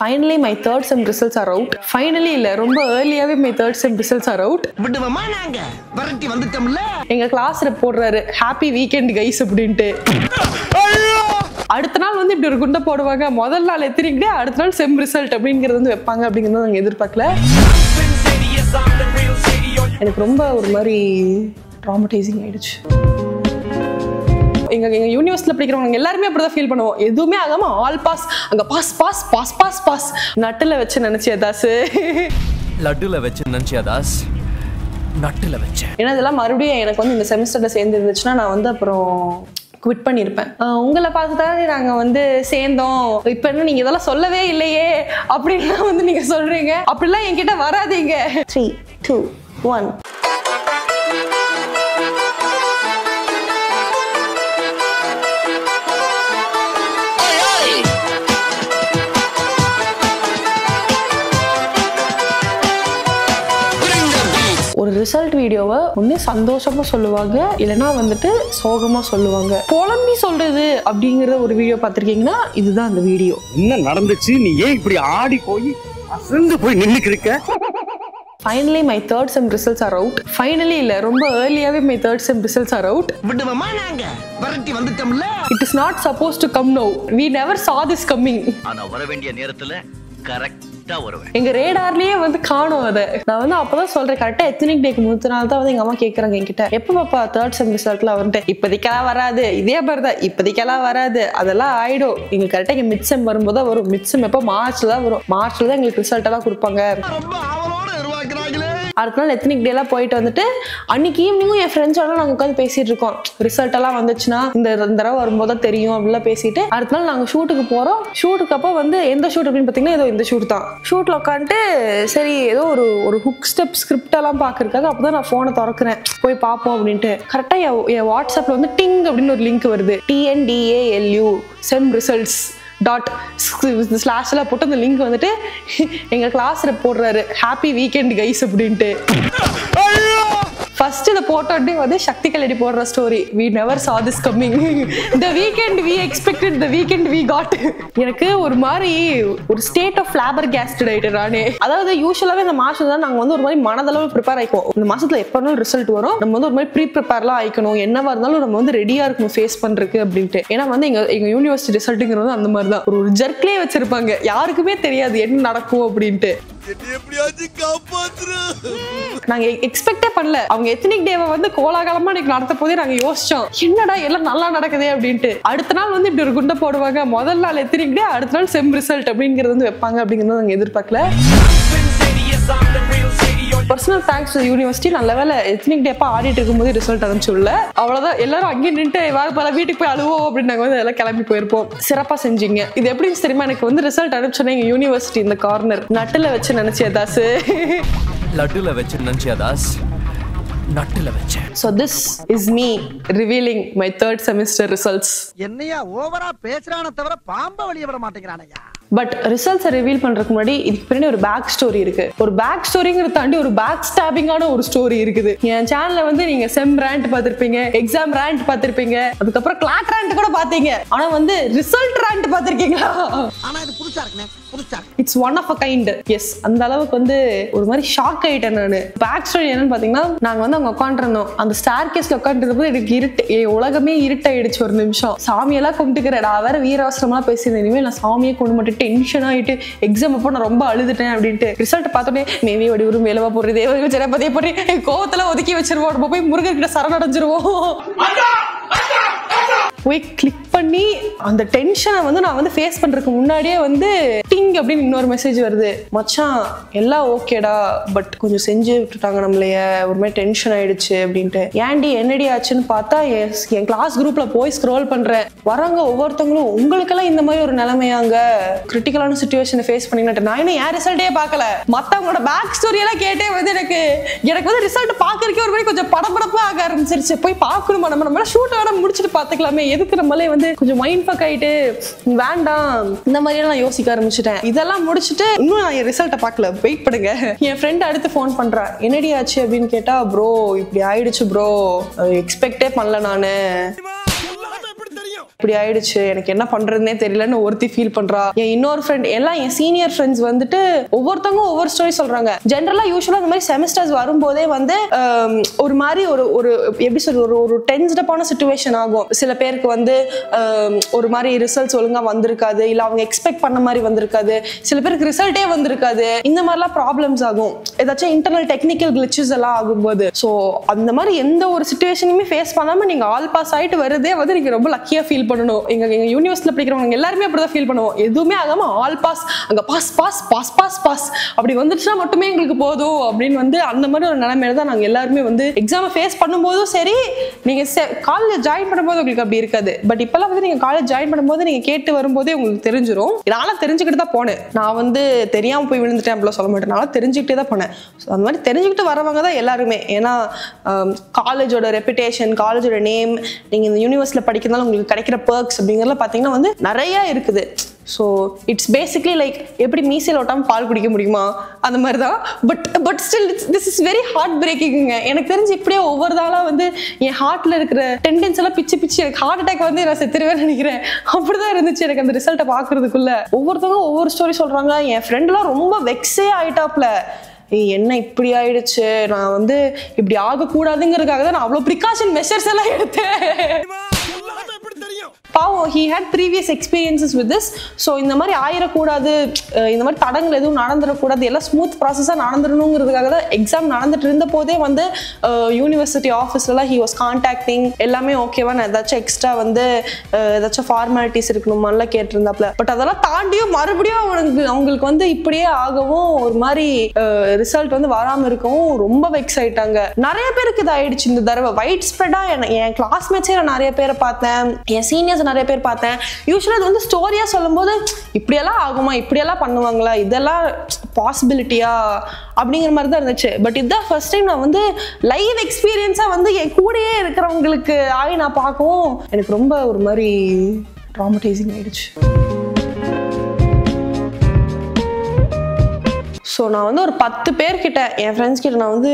Finally, my third sem results are out. Finally, இல்ல ரொம்ப early-ஆவே my third sem results are out. விடுவமா நாங்க வரட்டி வந்துட்டோம்ல. எங்க கிளாஸ்ல போடுறாரு happy weekend guys அப்படினு. அடுத்த நாள் வந்து இப்படி ஒரு குண்டை போடுவாங்க. முதல் நாள் எத்திரிக்கே அடுத்த நாள் செம் ரிசல்ட் அப்படிங்கிறது வந்து வைப்பாங்க அப்படிங்கறத நாங்க எதிர்பார்க்கல. எனக்கு ரொம்ப ஒரு மாதிரி ட்ராமடைசிங் ஆயிடுச்சு. எங்க யூனிவர்சிட்டில படிக்கிறவங்க எல்லாரும் அப்படிதான் ஃபீல் பண்ணுவோம். எதுவுமே ஆகாம ஆல் பாஸ், அங்க pass pass pass pass pass. நட்டுல வச்சு நினைச்சியா தாஸ்? லட்டுல வச்சு நினைச்சியா தாஸ்? நட்டுல வச்சு. ஏன்னா இதெல்லாம் மறுபடியும் எனக்கு வந்து இந்த செமஸ்டர்ல சேர்ந்து இருந்துச்சுன்னா நான் வந்து அப்புறம் குவிட் பண்ணியிருப்பேன். உங்களை பார்த்து தானே நாங்கள் வந்து சேர்ந்தோம், இப்போ என்ன நீங்கள் இதெல்லாம் சொல்லவே இல்லையே அப்படின்லாம் வந்து நீங்கள் சொல்கிறீங்க. அப்படிலாம் என்கிட்ட வராதீங்க. 3, 2, 1. ஒரு ரிசல்ட் வீடியோவை ஒண்ணு சந்தோஷமா சொல்லுவாங்க, இல்லைன்னா வந்துட்டு சோகமா சொல்லுவாங்க. புலம்பி சொல்றது அப்படிங்கிற ஒரு வீடியோ பார்த்திருக்கீங்கன்னா இதுதான் அந்த வீடியோ. என்ன நடந்துச்சு? நீ ஏன் இப்படி ஆடி போய் அசந்து போய் நின்னுக்கு இருக்க? Finally, my third sem results are out. Finally, இல்ல ரொம்ப early-ஆவே my third sem results are out. விடுவமா நாங்க வரட்டி வந்துட்டோம்ல. It is not supposed to come now. We never saw this coming. ஆனா வர வேண்டிய நேரத்துல கரெக்ட்டா வருவேன். எங்க ரேடார்லயே வந்து காணோம் அத. நான் வந்து அப்பதான் சொல்றேன், கரெக்டா எத்தனிக் டேக்கு முந்தின நாள் தான் வந்து எங்க அம்மா கேக்குறாங்க என்கிட்ட, எப்ப பாப்பா தேர்ட் செம் ரிசல்ட்ல வந்துட்டு. இப்போதைக்கெல்லாம் வராது, இதே மாதிரிதான் இப்போதைக்கெல்லாம் வராது, அதெல்லாம் ஆயிடும். எங்களுக்கு கரெக்டா இங்க மிட் செம் வரும்போது வரும். மிட் செம் எப்போ மார்ச்ல தான் வரும். மார்ச்ல தான் எங்களுக்கு ரிசல்ட் எல்லாம் கொடுப்பாங்க. ரொம்ப ஆவலோட எதிர்பார்க்கறாங்களே. அடுத்த நாள் எத்தனிக் டே எல்லாம் போயிட்டு வந்துட்டு அன்னைக்கு ஈவினிங்கும் என் ஃப்ரெண்ட்ஸோட நாங்க உட்காந்து பேசிட்டு இருக்கோம். ரிசல்ட் எல்லாம் வந்துச்சுன்னா இந்த தடவை வரும்போது தான் தெரியும் அப்படிலாம் பேசிட்டு அடுத்த நாள் நாங்க ஷூட்டுக்கு போறோம். ஷூட்டுக்கு அப்போ வந்து எந்த ஷூட் அப்படின்னு பாத்தீங்கன்னா ஏதோ இந்த ஷூட் தான். ஷூட்ல உட்காந்துட்டு சரி ஏதோ ஒரு ஹுக் ஸ்டெப் ஸ்கிரிப்ட் எல்லாம் பாக்குறதுக்காக அப்பதான் நான் போனை திறக்கிறேன், போய் பார்ப்போம் அப்படின்ட்டு. கரெக்டா என் வாட்ஸ்அப்ல வந்து டிங் அப்படின்னு ஒரு லிங்க் வருது. TNDALU செம் ரிசல்ட்ஸ் // போட்டு அந்த லிங்க் வந்துட்டு எங்க கிளாஸ்ல போடுறாரு ஹாப்பி வீக்கெண்ட் கைஸ் அப்படின்ட்டு. ஃபர்ஸ்ட் இத போட்டோடனே வந்து சக்தி கலடி போடுற story, we never saw this coming, the weekend we expected, the weekend we got. எனக்கு ஒரு மாதிரி ஒரு ஸ்டேட் ஆஃப் flabbergasted ஆயிட்டேன் நானே. அதாவது யூசுவலாவே இந்த மாசம் தான் நாங்க வந்து ஒரு மாதிரி மனதளவு ப்ரிப்பேர் ஆயிப்போம். இந்த மாசத்துல எப்ப வேணாலும் ரிசல்ட் வரும், நம்ம வந்து ஒரு மாதிரி ப்ரீ ப்ரிப்பேர்லாம் ஆயிக்கணும், என்னவா இருந்தாலும் நம்ம வந்து ரெடியா இருக்கணும் ஃபேஸ் பண்றதுக்கு அப்படின்ட்டு. ஏன்னா வந்து எங்க யூனிவர்சிட்டி ரிசல்ட்டுங்கிறது அந்த மாதிரி தான் ஒரு ஜர்க்லயே வச்சிருப்பாங்க, யாருக்குமே தெரியாது என்ன நடக்கும் அப்படின்ட்டு. நாங்க எக்ஸ்பெக்டே பண்ணல. அவங்க எத்தனிக் டேவை வந்து கோலாகலமா எனக்கு நடத்த போதே நாங்க யோசிச்சோம், என்னடா எல்லாம் நல்லா நடக்குதே அப்படின்ட்டு. அடுத்த நாள் வந்து இப்படி ஒரு குண்டை போடுவாங்க. முதல் நாள் எத்தனிக் டே, அடுத்த நாள் செம் ரிசல்ட் அப்படிங்கிறது வந்து வைப்பாங்க அப்படிங்கறத நாங்க எதிர்பார்க்கல. Personal thanks to university. நல்ல வேலை எத்தனிக் டே ஆடிட்டு இருக்கும்போது ரிசல்ட் அனுப்பிச்சுள்ள. அவ்வளவுதான், எல்லாரும் அங்கே நின்று வேற பல வீட்டுக்கு போய் அழுவோம் அப்படின்னு நாங்க வந்து எல்லாம் கிளம்பி போயிருப்போம். சிறப்பா செஞ்சீங்க. இது எப்படின்னு தெரியுமா, எனக்கு வந்து ரிசல்ட் அனுப்பிச்சோன்னே எங்க யூனிவர்சிட்டி இந்த கார்னர் நட்டுல வச்சு நினைச்சியா தாஸ்? லட்டுல வச்சு நினைச்சியா தாஸ்? நட்டுல வச்சு. So this is me revealing my third semester results. என்னையா ஓவரா பேசுறானே தவிர பாம்ப வெளிய விட மாட்டேங்கறானயா. பட் ரிசல்ட்ஸ் ரிவீல் பண்றதுக்கு முன்னாடி இதுக்கு பின்னாடி ஒரு பேக் ஸ்டோரி இருக்கு. ஒரு பேக் ஸ்டோரிங்கிறத தாண்டி ஒரு பேக் ஸ்டாபிங்கான ஒரு ஸ்டோரி இருக்குது. என் சேனல்ல வந்து நீங்க செம் ரேண்ட் பார்த்திருப்பீங்க, எக்ஸாம் ரேண்ட் பார்த்திருப்பீங்க, அதுக்கப்புறம் கிளாட் ரேண்ட் கூட பாத்தீங்க. ஆனா வந்து ரிசல்ட் ரேண்ட் பார்த்திருக்கீங்களா? ஆனா இது புதுசா இருக்குனே, புதுசா. It's one of a kind. Yes, அந்த அளவுக்கு வந்து ஒரு மாதிரி ஷாக் ஆயிட்டேன் நானு. பேக் ஸ்டோரி என்னன்னு பாத்தீங்கன்னா, நாங்க வந்து அங்க உட்காந்துருந்தோம். அந்த ஸ்டார் கேஸ்ல உட்காந்துருந்தப்போ எனக்கு இருட்டு, உலகமே இருட்டாயிடுச்சு. ஒரு நிமிஷம் சாமியெல்லாம் கும்பிட்டுக்கிறேன். நான் வேற வீரவசனமா பேசியிருந்தேன். இனிமேல் நான் சாமியை கொண்டு மட்டும் டென்ஷன் ஆயிட்டு எக்ஸாம் அப்போ நான் ரொம்ப அழுதுட்டேன் அப்படின்ட்டு. ரிசல்ட் பார்த்தோன்னே மேவி வடிவரும் மேலவா போடுறது, தேவ ஜனபதியை போட்டு கோவத்துல ஒதுக்கி வச்சிருவோம். நம்ம போய் முருகர்கிட்ட சரணடைஞ்சிருவோம். போய் கிளிக் பண்ணி அந்த டென்ஷனை வந்து நான் வந்து ஃபேஸ் பண்றதுக்கு முன்னாடியே வந்து டிங் அப்படின்னு இன்னொரு மெசேஜ் வருது, மச்சான் எல்லாம் ஓகேடா, பட் கொஞ்சம் செஞ்சு விட்டுட்டாங்க நம்மளைய, ஒரு மாதிரி டென்ஷன் ஆயிடுச்சு அப்படின்ட்டு. ஏன்டி என்னடி ஆச்சுன்னு பார்த்தா என் கிளாஸ் குரூப்ல போய் ஸ்க்ரோல் பண்றேன். வரவங்க ஒவ்வொருத்தவங்களும் உங்களுக்கெல்லாம் இந்த மாதிரி ஒரு நிலைமையாங்க, கிரிட்டிக்கலான சிச்சுவேஷனை ஃபேஸ் பண்ணிட்டு. நான் இன்னும் என் ரிசல்ட்டே பார்க்கல, மத்தவங்களோட பேக் ஸ்டோரி எல்லாம் கேட்டே வந்து எனக்கு வந்து ரிசல்ட் பாக்குறதுக்கே ஒரு மாதிரி கொஞ்சம் படபடப்பா ஆக ஆரம்பிச்சிருச்சு. போய் பார்க்கணுமா, நம்ம ஷூட் வேற முடிச்சுட்டு பார்த்துக்கலாமே, எதுக்கு நம்மளே வந்து கொஞ்சம் மைண்ட் ஃபக் ஆயிட்டு வேண்டாம் இந்த மாதிரி எல்லாம் யோசிக்க ஆரம்பிச்சுட்டேன். இதெல்லாம் முடிச்சுட்டு இன்னும் நான் என் ரிசல்ட்டை பார்க்கல, வெயிட் பண்ணுங்க. என் ஃப்ரெண்ட் அடுத்து ஃபோன் பண்றா, என்னடி ஆச்சு அப்படின்னு கேட்டா, ப்ரோ இப்படி ஆயிடுச்சு ப்ரோ, எக்ஸ்பெக்டே பண்ணல நானு. இப்படி ஆயிடுச்சு, எனக்கு என்ன பண்றதுன்னே தெரியலன்னு ஒருத்தி ஃபீல் பண்றா. என் இன்னொரு ஃப்ரெண்ட் எல்லாம் என் சீனியர் ஃப்ரெண்ட்ஸ் வந்துட்டு ஒவ்வொருத்தவங்க ஒவ்வொரு ஸ்டோரி சொல்றாங்க. ஜென்ரலா யூஸ்வலா இந்த மாதிரி செமஸ்டர்ஸ் வரும்போதே வந்து ஒரு மாதிரி ஒரு எப்படி சொல்ற ஒரு டென்ஸ்டான சிச்சுவேஷன் ஆகும். சில பேருக்கு வந்து ஒரு மாதிரி ரிசல்ட்ஸ் ஒழுங்கா வந்திருக்காது, இல்ல அவங்க எக்ஸ்பெக்ட் பண்ண மாதிரி வந்திருக்காது, சில பேருக்கு ரிசல்ட்டே வந்திருக்காது. இந்த மாதிரிலாம் ப்ராப்ளம்ஸ் ஆகும், ஏதாச்சும் இன்டர்னல் டெக்னிக்கல் கிளிச்சஸ் எல்லாம் ஆகும்போது. ஸோ அந்த மாதிரி எந்த ஒரு சிச்சுவேஷனுமே ஃபேஸ் பண்ணாம நீங்க ஆல் பாஸ் ஆயிட்டு வருதே வந்து நீங்க ரொம்ப லக்கியா ஃபீல் பண்ணணும். எங்க யூனிவர்சிட்டியில படிக்கிறவங்க எல்லாருமே அப்படிதான் ஃபீல் பண்ணுவோம். எதுவுமே ஆகாம ஆல் பாஸ், அங்க pass pass pass pass pass அப்படி வந்துச்சுன்னா மட்டுமே எங்களுக்கு போதும் அப்படின்னு வந்து அந்த மாதிரி ஒரு நிலைமையில தான் நாங்க எல்லாருமே வந்து எக்ஸாமை ஃபேஸ் பண்ணும்போதும் சரி, நீங்க காலேஜ் ஜாயின் பண்ணும்போது உங்களுக்கு அப்படி இருக்காது. பட் இப்பெல்லாம் வந்து நீங்க காலேஜ் ஜாயின் பண்ணும்போது நீங்க கேட்டு வரும்போதே உங்களுக்கு தெரிஞ்சிடும். நான் தெரிஞ்சுக்கிட்டு தான் போனேன். நான் வந்து தெரியாம போய் விழுந்துட்டேன் அப்படிலாம் சொல்ல மாட்டேன். நான் தெரிஞ்சுக்கிட்டே தான் போனேன். அந்த மாதிரி தெரிஞ்சுக்கிட்டு வரவங்க தான் எல்லாருமே. ஏன்னா காலேஜோட ரெப்புடேஷன், காலேஜோட நேம், நீங்க இந்த யூனிவர்சிட்டியில படிக்கிறதால உங்களுக்கு கிடைக்கிற பர்க்ஸ் அப்படிங்கிறதுல பாத்தீங்கன்னா வந்து நிறைய இருக்குது. ஸோ இட்ஸ் பேசிக்லி லைக் எப்படி மீசையில் ஓட்டாமல் பால் குடிக்க முடியுமா அந்த மாதிரி தான். But still this is very heart breaking. எனக்கு தெரிஞ்சு இப்படியே ஒவ்வொரு நாளாக வந்து என் ஹார்ட்டில் இருக்கிற டெண்டன்ஸ் எல்லாம் பிச்சு எனக்கு ஹார்ட் அட்டாக் வந்து நான் செத்துருவேன்னு நினைக்கிறேன். அப்படிதான் இருந்துச்சு எனக்கு அந்த ரிசல்ட்டை பார்க்கறதுக்குள்ள. ஒவ்வொருத்தவங்க ஒவ்வொரு ஸ்டோரி சொல்றாங்க. என் ஃப்ரெண்ட்லாம் ரொம்ப வெக்ஸே ஆயிட்டாப்ல, என்ன இப்படி ஆயிடுச்சு, நான் வந்து இப்படி ஆகக்கூடாதுங்கிறதுக்காக தான் நான் அவ்வளோ ப்ரிகாஷன் மெஷர்ஸ் எல்லாம் எடுத்தேன். பாவம், he had previous experiences with this. So இந்த மாதிரி ஆயிடக்கூடாது, இந்த மாதிரி தடங்கள் எதுவும் நடந்துடக்கூடாது, எல்லாம் ஸ்மூத் ப்ராசஸாக நடந்துடணுங்கிறதுக்காக தான் எக்ஸாம் நடந்துட்டு இருந்த போதே வந்து யூனிவர்சிட்டி ஆஃபீஸ்லாம் he was contacting எல்லாமே ஓகேவா, நான் ஏதாச்சும் எக்ஸ்ட்ரா வந்து ஏதாச்சும் ஃபார்மாலிட்டிஸ் இருக்கணுமான்லாம் கேட்டிருந்தாப்ல. பட் அதெல்லாம் தாண்டியும் மறுபடியும் அவங்களுக்கு வந்து இப்படியே ஆகவும் ஒரு மாதிரி ரிசல்ட் வந்து வராமல் இருக்கவும் ரொம்ப வெக்ஸ் ஆயிட்டாங்க. நிறைய பேருக்கு இது ஆயிடுச்சு இந்த தடவை. வைட் ஸ்ப்ரெடா என் கிளாஸ்மேட்ஸே நான் நிறைய பேரை பார்த்தேன், என் சீனியர்ஸ் நிறைய பேர் பார்த்தேன். யூஸ்வலா அது வந்து ஸ்டோரியா சொல்லும் போது இப்படியெல்லாம் ஆகுமா, இப்படியெல்லாம் பண்ணுவாங்களா, இதெல்லாம் பாசிபிலிட்டியா அப்படிங்கிற மாதிரி தான் இருந்துச்சு. பட் இதுதான் ஃபர்ஸ்ட் டைம் நான் வந்து லைவ் எக்ஸ்பீரியன்ஸா வந்து என் கூடயே இருக்கிறவங்களுக்கு ஆகி நான் பார்க்கவும் எனக்கு ரொம்ப ஒரு மாதிரி ட்ராமடைசிங் ஆயிடுச்சு. ஸோ நான் வந்து ஒரு 10 பேர்கிட்ட என் ஃப்ரெண்ட்ஸ் கிட்ட நான் வந்து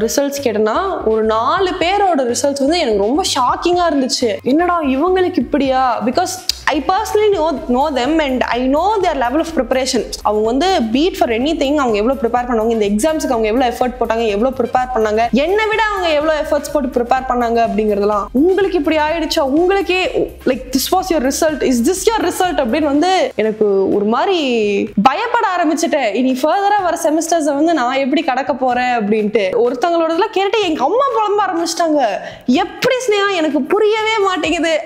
ரிசல்ட்ஸ் கேட்டேன்னா ஒரு 4 பேரோட ரிசல்ட்ஸ் வந்து எனக்கு ரொம்ப ஷாக்கிங்காக இருந்துச்சு. என்னடா இவங்களுக்கு இப்படியா, because I personally know them and I know their level of preparation. அவங்க வந்து beat for anything, அவங்க எவ்வளவு ப்ரிப்பேர் பண்ணுவாங்க, இந்த எக்ஸாம்ஸ்க்கு அவங்க எவ்வளவு எஃபர்ட் போட்டாங்க, எவ்வளவு ப்ரிப்பேர் பண்ணாங்க, என்னை விட அவங்க எவ்வளவு எஃபர்ட்ஸ் போட்டு ப்ரிப்பேர் பண்ணாங்க அப்படிங்கிறதுலாம். உங்களுக்கு இப்படி ஆயிடுச்சா, உங்களுக்கே like this was your result, is this your result அப்படின்னு வந்து எனக்கு ஒரு மாதிரி பயப்பட ஆரம்பிச்சுட்டேன். இனி ஃபர்தரா வர செமஸ்டர்ஸை வந்து நான் எப்படி கடக்க போறேன் அப்படின்ட்டு. ஒருத்தவங்களோடலாம் கேட்டு எங்க அம்மா புலம்ப ஆரம்பிச்சிட்டாங்க. எப்படி ஸ்னேகா எனக்கு புரியவே மாட்டேங்குது,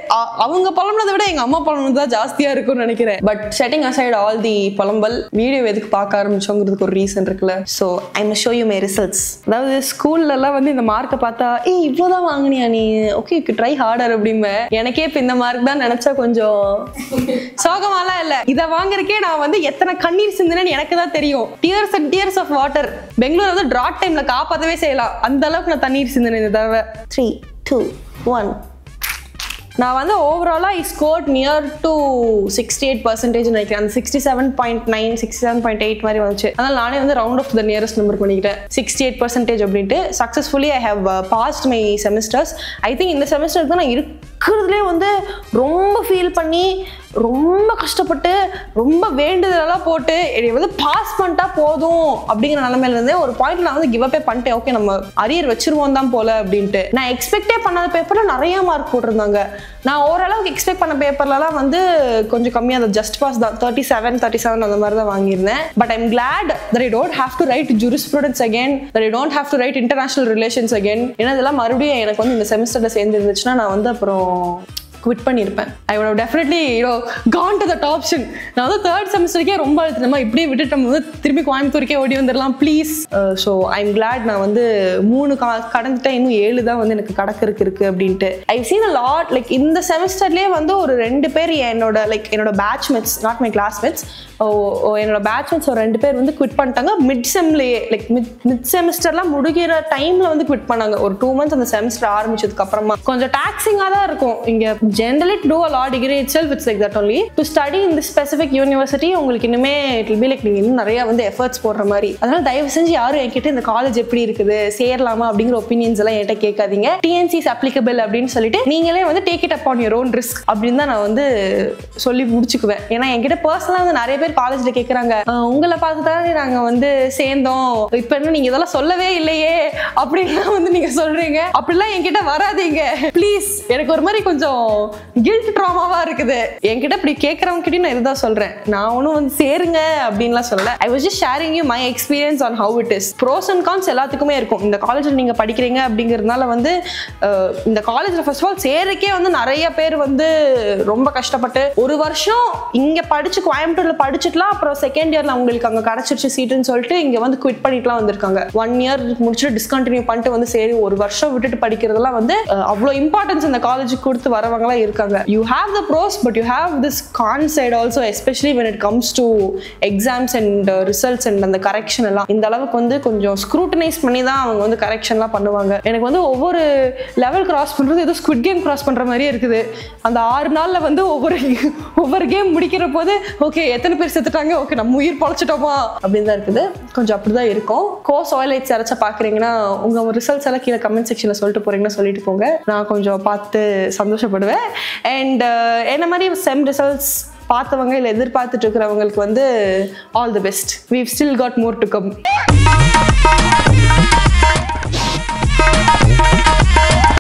அவங்க புலம்புனதை விட எங்க அம்மா தான் ஜாஸ்தியா இருக்கும்னு நினைக்கிறேன். But setting aside all the புலம்பல், வீடியோ எதுக்கு பார்க்க ஆரம்பிச்சோங்கிறதுக்கு ஒரு ரீசன் இருக்குல்ல. So I Mal show you my results. அதாவது ஸ்கூல்ல எல்லாம் வந்து இந்த மார்க்கை பார்த்தா இவ்வளோதான் வாங்கினியா நீ, ஓகே யூ ட்ரை ஹார்டர் அப்படிமே. எனக்கே இப்போ இந்த மார்க் தான் நினைச்சா கொஞ்சம் சோகமாலாம் இல்லை. இதை வாங்குறதுக்கே நான் வந்து எத்தனை கண்ணீர் சிந்தினேன்னு எனக்கு தான் தெரியும். Tears and tears of water. Bangalore வந்து டிராட் டைம்ல காப்பாற்றவே செய்யலாம், அந்த அளவுக்கு நான் தண்ணீர் சிந்தினேன் இந்த தடவை. 3, 2, 1. நான் வந்து ஓவராலா ஐ ஸ்கோர்ட் நியர் டு 68% நினைக்கிறேன். அந்த 67.9 67.8 மாதிரி வந்துச்சு. அதனால நானே வந்து round off the nearest number பண்ணிக்கிட்டேன் 68% அப்படின்ட்டு. Successfully I have passed my semesters. I think இந்த செமஸ்டருக்கு தான் நான் இருக்கிறதுலே வந்து ரொம்ப ஃபீல் பண்ணி ரொம்ப கஷ்டப்பட்டு ரொம்ப வேண்டுதலெல்லாம் போட்டு என்னை வந்து பாஸ் பண்ணிட்டா போதும் அப்படிங்கிற நிலைமையில இருந்தே ஒரு பாயிண்ட் நான் வந்து கிவ் அப்பே பண்ணிட்டேன். ஓகே நம்ம அரியர் வச்சிருவோம் தான் போல அப்படின்ட்டு. நான் எக்ஸ்பெக்டே பண்ணாத பேப்பர்ல நிறைய மார்க் போட்டிருந்தாங்க. நான் ஓரளவுக்கு எக்ஸ்பெக்ட் பண்ண பேப்பர்லாம் வந்து கொஞ்சம் கம்மியாக, அந்த ஜஸ்ட் பாஸ் தான் 37 அந்த மாதிரி தான் வாங்கியிருந்தேன். But I'm glad that I don't have to right jurisprudence again, that I don't have to right international relations again. ஏன்னா இதெல்லாம் மறுபடியும் எனக்கு வந்து இந்த செமஸ்டர்ல சேர்ந்து இருந்துச்சுன்னா நான் வந்து அப்புறம் குவிட் பண்ணியிருப்பேன். ஐ would have definitely gone to that option. நான் வந்து 3rd செமஸ்டருக்கே ரொம்ப அழுத்தினமா, இப்படியே விட்டுட்டு நம்ம வந்து திரும்பி கோயம்புத்தூருக்கே ஓடி வந்துடலாம் ப்ளீஸ். ஸோ ஐம் கிளாட் நான் வந்து 3 கடந்துட்டேன், இன்னும் 7 தான் வந்து எனக்கு கடக்கிறதுக்கு இருக்கு அப்படின்ட்டு. I've seen a lot. Like இந்த செமஸ்டர்லேயே வந்து ஒரு 2 பேர் என்னோட பேட்ச்மேட்ஸ், நாட் மை கிளாஸ்மேட்ஸ், என்னோட பேட்ச்மேட்ஸ் ஒரு 2 பேர் வந்து குவிட் பண்ணிட்டாங்க மிட் செம்லேயே. லைக் மிட் செமஸ்டர்லாம் முடிகிற டைம்ல வந்து குவிட் பண்ணாங்க. ஒரு 2 months அந்த செமஸ்டர் ஆரம்பிச்சதுக்கு அப்புறமா கொஞ்சம் டாக்ஸிங்காக தான் இருக்கும். இங்கே generally to do a law degree itself it's like that only. To study in this specific university உங்களுக்கு இன்னுமே it will be like நீங்க இன்னும் நிறைய வந்து எஃபர்ட்ஸ் போடுற மாதிரி. அதனால தயவு செஞ்சு யாரும் என்கிட்ட இந்த காலேஜ் எப்படி இருக்குது சேரலாமா அப்படிங்கிற ஒப்பீனியன்ஸ் எல்லாம் என்கிட்ட கேட்காதீங்க. TNC is applicable அப்படின்னு சொல்லிட்டு நீங்களே வந்து take it upon your own risk அப்படின்னு தான் நான் வந்து சொல்லி முடிச்சுக்குவேன். ஏன்னா என்கிட்ட பர்சனலாக வந்து நிறைய பேர் காலேஜ்ல கேட்குறாங்க, உங்களை பார்த்து தானே நாங்கள் வந்து சேர்ந்தோம், இப்போ என்ன நீங்க இதெல்லாம் சொல்லவே இல்லையே அப்படின்லாம் வந்து நீங்க சொல்றீங்க. அப்படிலாம் என்கிட்ட வராதீங்க ப்ளீஸ். எனக்கு ஒரு மாதிரி கொஞ்சம் கில்ட் ட்ராமாவா இருக்குது. என்கிட்ட இப்படி கேட்கறவங்க கிட்ட நான் இதுதான் சொல்றேன், நான் ஒன்றும் வந்து சேருங்க அப்படின்லாம் சொல்லல. I was just sharing you my experience on how it is. Pros and cons எல்லாத்துக்குமே இருக்கும். இந்த காலேஜில் நீங்க படிக்கிறீங்க அப்படிங்கிறதுனால வந்து இந்த காலேஜில் ஃபர்ஸ்ட் ஆஃப் ஆல் சேருக்கே வந்து நிறைய பேர் வந்து ரொம்ப கஷ்டப்பட்டு ஒரு வருஷம் இங்க படிச்சு கோயம்புத்தூர்ல படிச்சுட்டுலாம் அப்புறம் செகண்ட் இயர்ல அவங்களுக்கு அங்க கிடைச்சிருச்சு சீட்டுன்னு சொல்லிட்டு இங்க வந்து குவிட் பண்ணிட்டுலாம் வந்திருக்காங்க. 1 இயர் முடிச்சுட்டு டிஸ்கண்டினியூ பண்ணிட்டு வந்து சரி ஒரு வருஷம் விட்டுட்டு படிக்கிறதுலாம் வந்து அவ்வளோ இம்பார்ட்டன்ஸ் இந்த காலேஜுக்கு கொடுத்து வரவங்களாம் இருக்காங்க. You have the pros but you have this con side also, especially when it comes to exams and results and அந்த கரெக்ஷன் எல்லாம் இந்த அளவுக்கு வந்து கொஞ்சம் ஸ்க்ரூட்டனைஸ் பண்ணி தான் அவங்க வந்து கரெக்ஷன்லாம் பண்ணுவாங்க. எனக்கு வந்து ஒவ்வொரு லெவல் கிராஸ் பண்றது ஏதோ ஸ்குவிட் கேம் கிராஸ் பண்ற மாதிரியே இருக்குது. அந்த 6 நாள்ல வந்து ஒவ்வொரு கேம் முடிக்கிற போது ஓகே எத்தனை பேர் செத்துட்டாங்க, ஓகே நம்ம உயிர் பொழைச்சிட்டோமா அப்படின்னு தான் இருக்குது. கொஞ்சம் அப்படிதான் இருக்கும். கோர்ஸ் ஆயிலைட்ஸ் யாராச்சும் பாக்குறீங்கன்னா உங்க ரிசல்ட்ஸ் எல்லாம் கீழே கமெண்ட் செக்ஷன்ல சொல்லிட்டு போறீங்கன்னா சொல்லிட்டு போங்க, நான் கொஞ்சம் பார்த்து சந்தோஷப்படுவேன். அண்ட் என்ன மாதிரி செம் ரிசல்ட்ஸ் பார்த்தவங்க இல்லை எதிர்பார்த்துட்டு இருக்கிறவங்களுக்கு வந்து all the best. we've still got more to come.